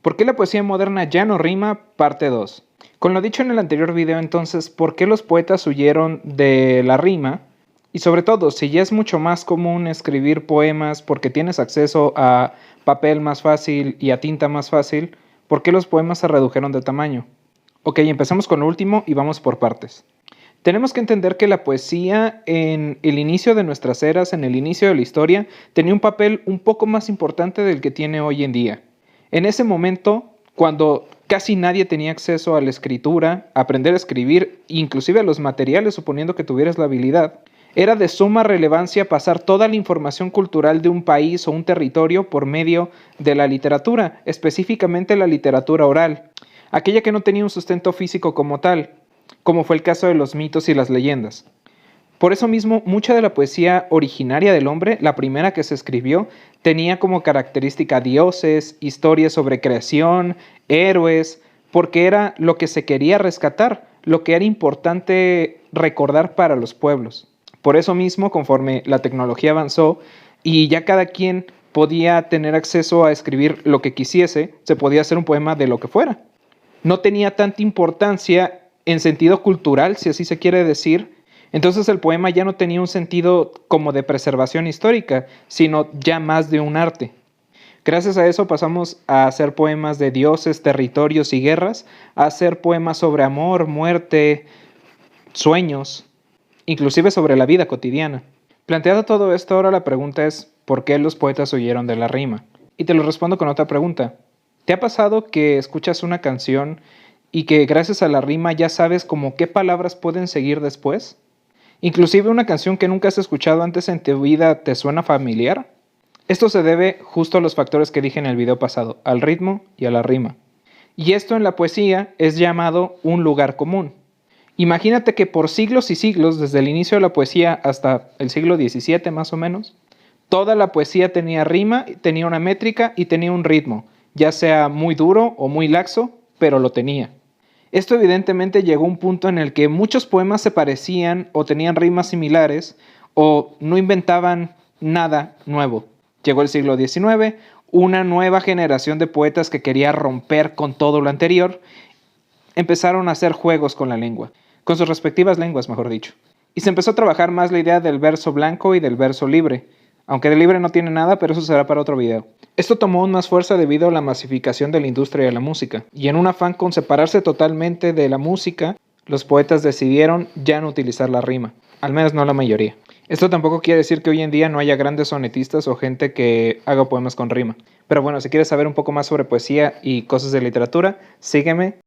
¿Por qué la poesía moderna ya no rima? Parte 2. Con lo dicho en el anterior video, entonces, ¿por qué los poetas huyeron de la rima? Y sobre todo, si ya es mucho más común escribir poemas porque tienes acceso a papel más fácil y a tinta más fácil, ¿por qué los poemas se redujeron de tamaño? Ok, empecemos con lo último y vamos por partes. Tenemos que entender que la poesía en el inicio de nuestras eras, en el inicio de la historia, tenía un papel un poco más importante del que tiene hoy en día. En ese momento, cuando casi nadie tenía acceso a la escritura, a aprender a escribir, inclusive a los materiales, suponiendo que tuvieras la habilidad, era de suma relevancia pasar toda la información cultural de un país o un territorio por medio de la literatura, específicamente la literatura oral, aquella que no tenía un sustento físico como tal, como fue el caso de los mitos y las leyendas. Por eso mismo, mucha de la poesía originaria del hombre, la primera que se escribió, tenía como característica dioses, historias sobre creación, héroes, porque era lo que se quería rescatar, lo que era importante recordar para los pueblos. Por eso mismo, conforme la tecnología avanzó y ya cada quien podía tener acceso a escribir lo que quisiese, se podía hacer un poema de lo que fuera. No tenía tanta importancia en sentido cultural, si así se quiere decir. Entonces el poema ya no tenía un sentido como de preservación histórica, sino ya más de un arte. Gracias a eso pasamos a hacer poemas de dioses, territorios y guerras, a hacer poemas sobre amor, muerte, sueños, inclusive sobre la vida cotidiana. Planteado todo esto, ahora la pregunta es, ¿por qué los poetas huyeron de la rima? Y te lo respondo con otra pregunta. ¿Te ha pasado que escuchas una canción y que gracias a la rima ya sabes como qué palabras pueden seguir después? Inclusive una canción que nunca has escuchado antes en tu vida te suena familiar. Esto se debe justo a los factores que dije en el video pasado, al ritmo y a la rima. Y esto en la poesía es llamado un lugar común. Imagínate que por siglos y siglos, desde el inicio de la poesía hasta el siglo XVII más o menos, toda la poesía tenía rima, tenía una métrica y tenía un ritmo, ya sea muy duro o muy laxo, pero lo tenía. Esto evidentemente llegó a un punto en el que muchos poemas se parecían o tenían rimas similares o no inventaban nada nuevo. Llegó el siglo XIX, una nueva generación de poetas que quería romper con todo lo anterior, empezaron a hacer juegos con la lengua, con sus respectivas lenguas, mejor dicho. Y se empezó a trabajar más la idea del verso blanco y del verso libre, aunque de libre no tiene nada, pero eso será para otro video. Esto tomó aún más fuerza debido a la masificación de la industria de la música, y en un afán con separarse totalmente de la música, los poetas decidieron ya no utilizar la rima, al menos no la mayoría. Esto tampoco quiere decir que hoy en día no haya grandes sonetistas o gente que haga poemas con rima. Pero bueno, si quieres saber un poco más sobre poesía y cosas de literatura, sígueme.